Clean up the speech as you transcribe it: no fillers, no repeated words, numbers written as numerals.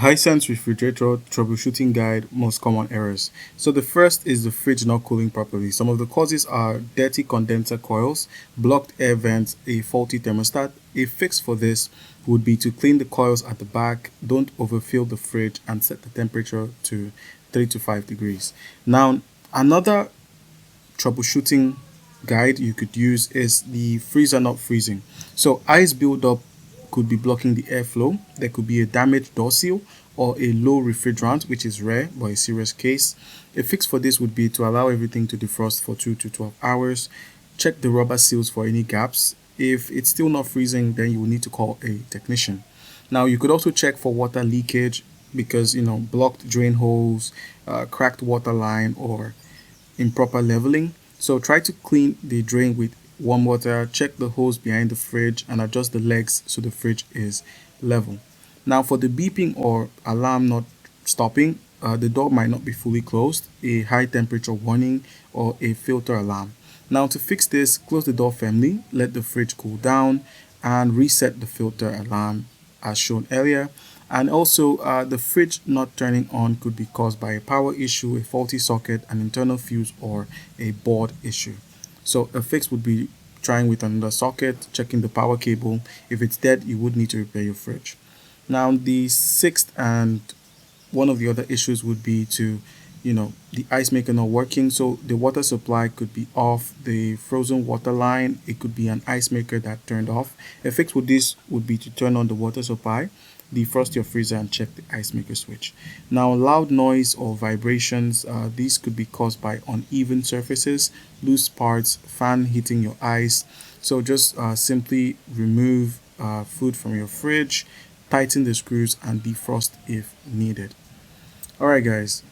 Hisense refrigerator troubleshooting guide, most common errors. So the first is the fridge not cooling properly. Some of the causes are dirty condenser coils, blocked air vents, a faulty thermostat. A fix for this would be to clean the coils at the back, don't overfill the fridge, and set the temperature to 3 to 5 degrees. Now, another troubleshooting guide you could use is the freezer not freezing. So ice buildup could be blocking the airflow. There could be a damaged door seal or a low refrigerant, which is rare but a serious case. A fix for this would be to allow everything to defrost for 2 to 12 hours. Check the rubber seals for any gaps. If it's still not freezing, then you will need to call a technician. Now you could also check for water leakage because blocked drain holes, cracked water line, or improper leveling. So try to clean the drain with warm water, check the hose behind the fridge, and adjust the legs so the fridge is level. Now for the beeping or alarm not stopping, the door might not be fully closed, a high temperature warning, or a filter alarm. Now to fix this, close the door firmly, let the fridge cool down, and reset the filter alarm as shown earlier. And also the fridge not turning on could be caused by a power issue, a faulty socket, an internal fuse, or a board issue. So a fix would be trying with another socket, checking the power cable. If it's dead, you would need to repair your fridge. Now the sixth and one of the other issues would be to the ice maker not working. So the water supply could be off, the frozen water line, it could be an ice maker that turned off. A fix with this would be to turn on the water supply, defrost your freezer, and check the ice maker switch. Now loud noise or vibrations, these could be caused by uneven surfaces, loose parts, fan hitting your ice. So just simply remove food from your fridge, tighten the screws, and defrost if needed. Alright guys,